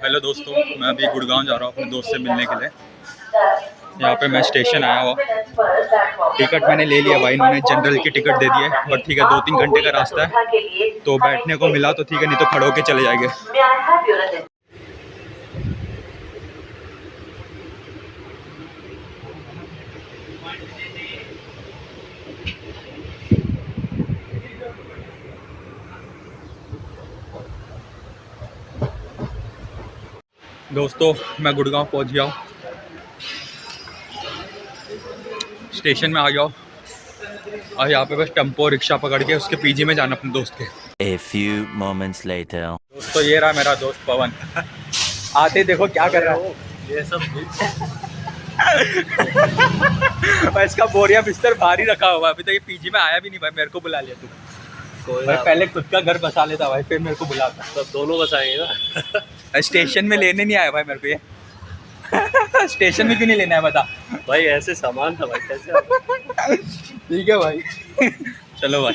Hello दोस्तों, मैं अभी गुड़गांव जा रहा हूँ अपने दोस्त से मिलने के लिए। यहाँ पे मैं स्टेशन आया हुआ, टिकट मैंने ले लिया भाई, इन्होंने जनरल की टिकट दे दी है। बट ठीक है, 2-3 घंटे का रास्ता है तो बैठने को मिला तो ठीक है, नहीं तो खड़े होके चले जाएंगे। दोस्तों मैं गुड़गांव पहुँच गया हूँ, स्टेशन में आ गया हूँ और यहाँ पे बस टेम्पो रिक्शा पकड़ के उसके पीजी में जाना अपने दोस्त के। A few moments later. दोस्तों ये रहा मेरा दोस्त पवन। आते देखो क्या कर रहा है ये सब भाई, इसका बोरिया बिस्तर भारी रखा हुआ है, अभी तक ये पीजी में आया भी नहीं भाई। मेरे को बुला लिया तू भाई, पहले खुद का घर बसा लेता भाई, फिर मेरे को बुलाता। सब दोनों बसाएंगे ना। स्टेशन में लेने नहीं आया भाई मेरे को ये स्टेशन में क्यों नहीं लेना है बता भाई ऐसे सामान था भाई, कैसे ठीक है भाई चलो भाई।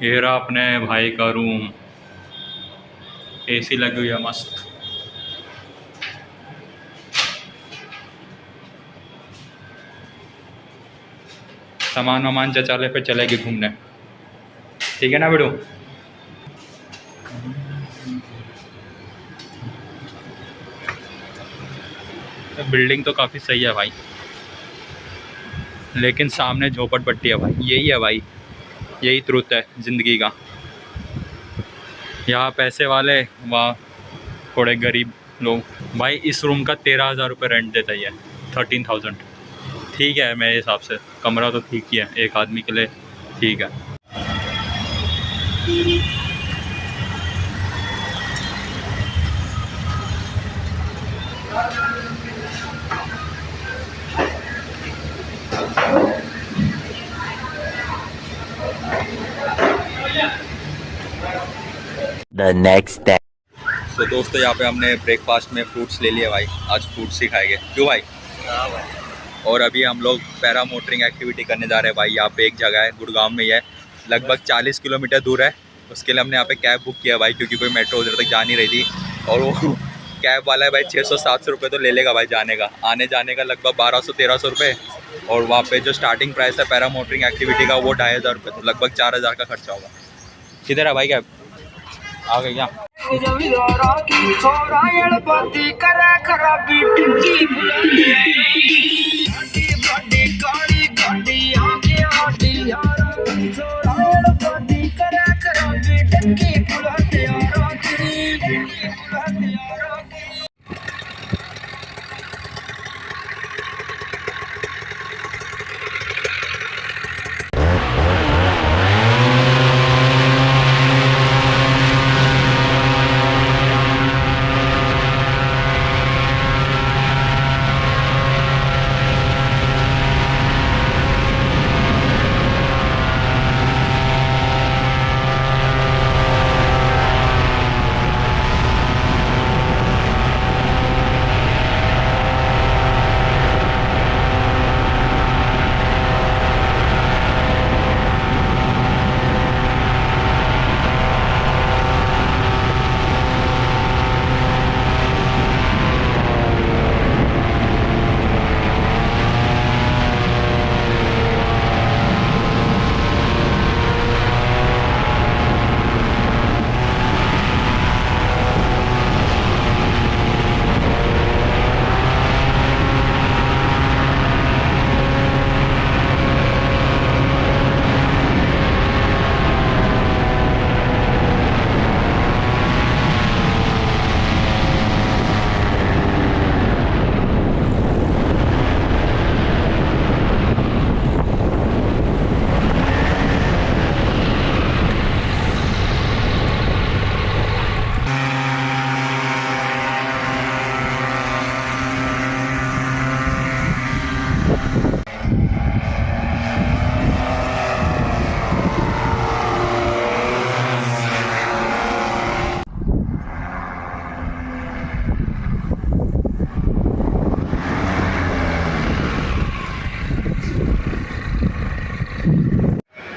ये रहा अपने भाई का रूम, एसी लगी हुई है मस्त। सामान वामान जचा ले, फिर चलेगी घूमने। ठीक है ना बेटू? बिल्डिंग तो काफ़ी सही है भाई, लेकिन सामने झोपड़पट्टी है भाई। यही है भाई, यही ट्रुथ है ज़िंदगी का। यहाँ पैसे वाले, वहाँ थोड़े गरीब लोग। भाई इस रूम का 13,000 रुपये रेंट देता ही है, 13,000। ठीक है, मेरे हिसाब से कमरा तो ठीक ही है, एक आदमी के लिए ठीक है। The next day. तो दोस्तों यहाँ पे हमने ब्रेकफास्ट में फ्रूट्स ले लिए भाई, आज फ्रूट्स ही खाएंगे। क्यों भाई? हाँ भाई। और अभी हम लोग पैरा मोटरिंग एक्टिविटी करने जा रहे हैं भाई। यहाँ पे एक जगह है, गुड़गांव में ही है, लगभग 40 किलोमीटर दूर है। उसके लिए हमने यहाँ पे कैब बुक किया भाई, क्योंकि कोई मेट्रो उधर तक जा नहीं रही थी। और वो कैब वाला है भाई 600-700 रुपये तो ले लेगा भाई जाने का, आने जाने का लगभग 1200-1300 रुपये। और वहाँ पे जो स्टार्टिंग प्राइस है पैरा मोटरिंग एक्टिविटी का वो 2500 रुपये, तो लगभग 4000 का खर्चा होगा। किधर है भाई कैब? आ गई क्या?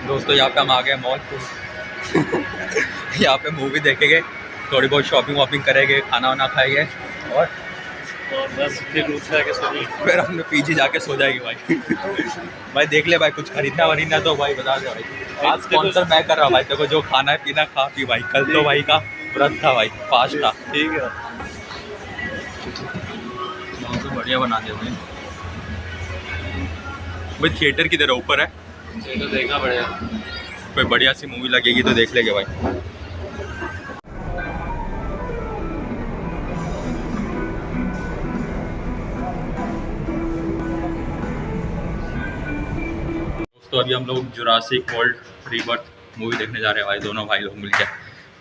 दोस्तों यहाँ पे हम आ गए मॉल। यहाँ पे मूवी देखेंगे, थोड़ी बहुत शॉपिंग वॉपिंग करेंगे, खाना वाना खाएंगे और बस फिर उठ के सो जाएंगे। फिर हमने पीजी जाके सो जाएगी भाई। भाई देख ले भाई, कुछ खरीदना वरीदना तो भाई बता दे भाई। आज स्पॉन्सर मैं कर रहा हूँ भाई, तेरे को जो खाना है पीना खा पी भाई। कल तो भाई का व्रत था भाई, फास्ट था। ठीक है तो बढ़िया बना दे भाई। भाई थिएटर किधर है? ऊपर है? ये तो देखना पड़ेगा। कोई बढ़िया सी मूवी लगेगी तो देख लेंगे भाई। तो अभी हम लोग जुरासिक वर्ल्ड रीबर्थ मूवी देखने जा रहे हैं भाई, दोनों भाई लोग मिलकर।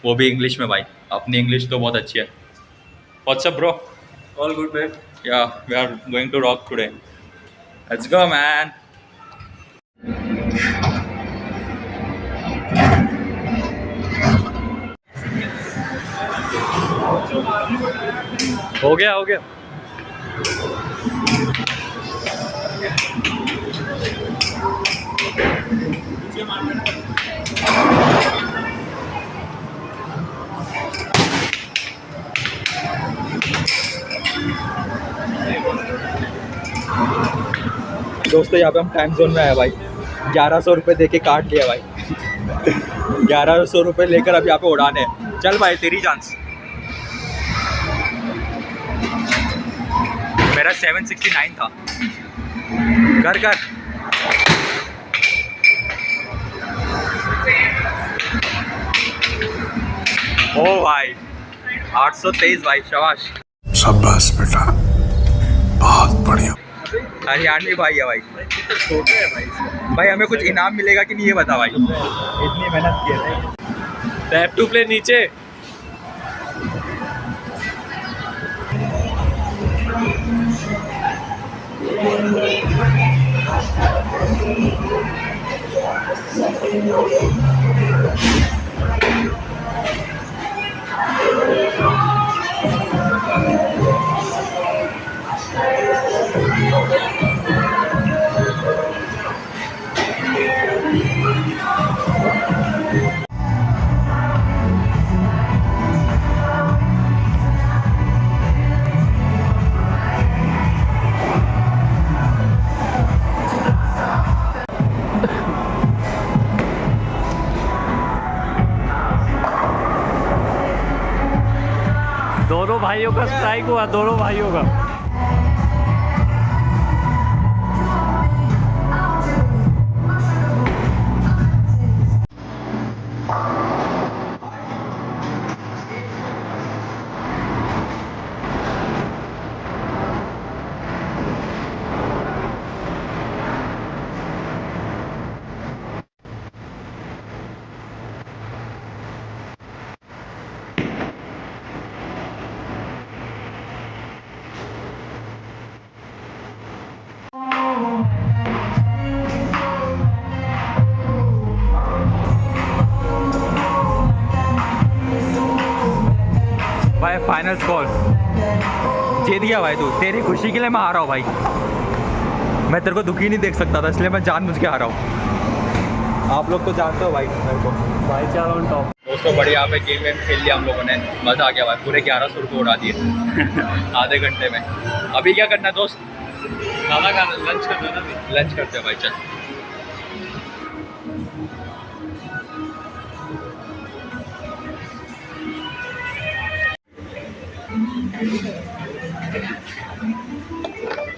वो भी इंग्लिश में भाई, अपनी इंग्लिश तो बहुत अच्छी है। What's up bro? All good man. Yeah we are going to rock today, let's go man. हो गया हो गया। दोस्तों यहाँ पे हम टाइम जोन में आए भाई। 1100 रुपये दे के काट लिया भाई। 1100 रुपये लेकर अब यहाँ पे उड़ाने हैं। चल भाई तेरी चांस। मेरा 769 था। कर कर। ओ भाई 823 भाई, शाबाश। शाबाश बेटा, बहुत बढ़िया। हरियाणवी भाई है भाई। छोटे है भाई। भाई हमें कुछ इनाम मिलेगा कि नहीं ये बता भाई। इतनी मेहनत की है। टैप टू प्ले नीचे। दोनों भाइयों का स्ट्राइक हुआ, दोनों भाइयों का। भाई फाइनल स्कोर जीत गया भाई तू। तेरी खुशी के लिए मैं हारा हूँ भाई। मैं तेरे को दुखी नहीं देख सकता था, इसलिए मैं जानबूझ के हारा हूँ। आप लोग तो जानते हो भाई मेरे को। भाईचारा ऑन टॉप। दोस्तों बढ़िया यहाँ पे गेम वेम खेल लिया हम लोगों ने, मज़ा आ गया भाई। पूरे 1100 रुपये उड़ा दिए आधे घंटे में। अभी क्या करना है दोस्त? खाना खाना, लंच करना ना। लंच करते हैं भाई, चल।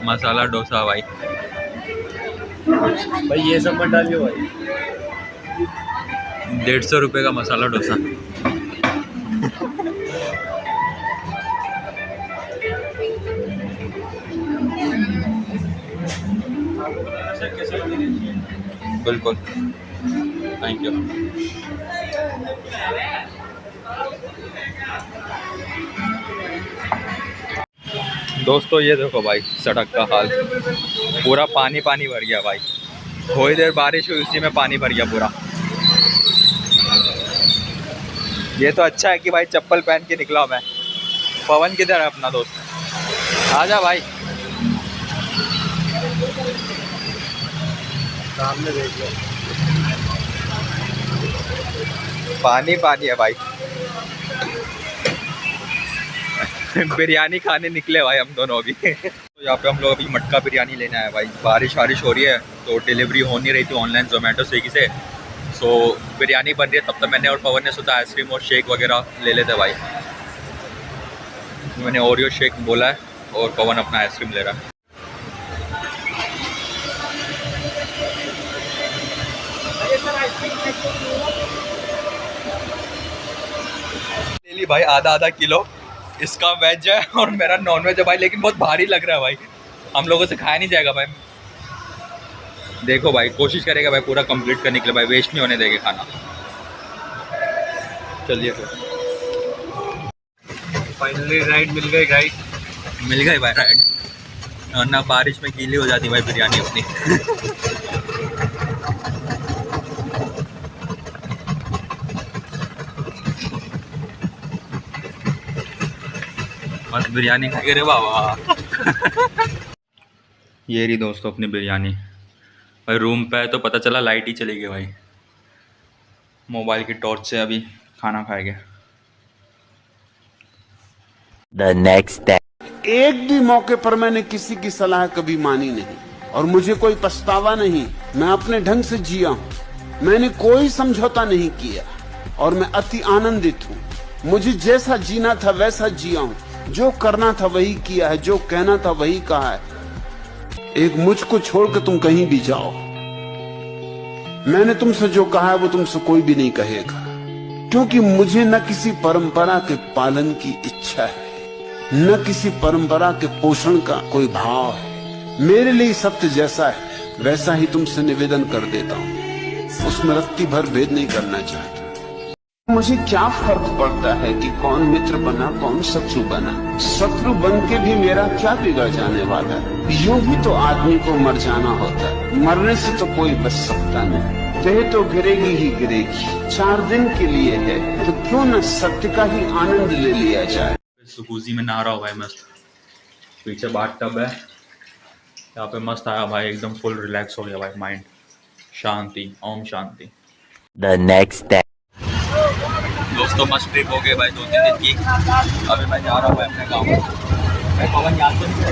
मसाला डोसा भाई। भाई ये सब मत डालियो भाई। 150 रुपये का मसाला डोसा। बिल्कुल, थैंक यू। दोस्तों ये देखो भाई सड़क का हाल, पूरा पानी पानी भर गया भाई। थोड़ी देर बारिश हुई, उसी में पानी भर गया पूरा। ये तो अच्छा है कि भाई चप्पल पहन के निकला मैं। पवन किधर है अपना दोस्त? आजा भाई। सामने देख लो। पानी पानी है भाई। बिरयानी खाने निकले भाई हम दोनों अभी। तो यहाँ पे हम लोग अभी मटका बिरयानी लेने आए भाई। बारिश वारिश हो रही है तो डिलीवरी हो नहीं रही थी ऑनलाइन जोमेटो स्विगी से। सो बिरयानी बन रही है, तब तक मैंने और पवन ने सोचा आइसक्रीम और शेक वगैरह ले लेते भाई। मैंने ओरियो शेक बोला है और पवन अपना आइसक्रीम ले रहा है। ले ली भाई आधा किलो। इसका वेज है और मेरा नॉन वेज है भाई, लेकिन बहुत भारी लग रहा है भाई, हम लोगों से खाया नहीं जाएगा भाई। देखो भाई, कोशिश करेगा भाई पूरा कंप्लीट करने के लिए भाई, वेस्ट नहीं होने देंगे खाना। चलिए फिर फाइनली राइड मिल गई गाइस। मिल गई भाई राइड, वरना बारिश में गीली हो जाती भाई बिरयानी अपनी। बस बिरयानी खा के रे बाबा। ये रही दोस्तों अपनी बिरयानी भाई। रूम पे है तो पता चला लाइट ही चली गई भाई। मोबाइल की टॉर्च से अभी खाना खाएंगे। The next day. एक भी मौके पर मैंने किसी की सलाह कभी मानी नहीं और मुझे कोई पछतावा नहीं। मैं अपने ढंग से जिया हूँ, मैंने कोई समझौता नहीं किया और मैं अति आनंदित हूँ। मुझे जैसा जीना था वैसा जिया हूँ, जो करना था वही किया है, जो कहना था वही कहा है। एक मुझको छोड़कर तुम कहीं भी जाओ, मैंने तुमसे जो कहा है वो तुमसे कोई भी नहीं कहेगा, क्योंकि मुझे न किसी परंपरा के पालन की इच्छा है, न किसी परंपरा के पोषण का कोई भाव है। मेरे लिए सत्य जैसा है वैसा ही तुमसे निवेदन कर देता हूँ, उसमें रत्ती भर भेद नहीं करना चाहता। मुझे क्या फर्क पड़ता है कि कौन मित्र बना कौन शत्रु बना। शत्रु बन के भी मेरा क्या बिगड़ जाने वाला है। यूं भी तो आदमी को मर जाना होता है, मरने से तो कोई बच सकता नहीं। देह तो गिरेगी ही गिरेगी, 4 दिन के लिए है, तो क्यों न सत्य का ही आनंद ले लिया जाए। सुकूजी में नहा रहा हूँ भाई मस्त। पीछे बाथ टब है, यहाँ पे मस्त आया भाई, एकदम फुल रिलैक्स हो गया भाई माइंड। शांति, ओम शांति। The next day. दोस्तों मस्त ट्रिप हो गई भाई 2-3 दिन की। अभी मैं जा रहा हूँ अपने गाँव। मैं पवन याद तो नहीं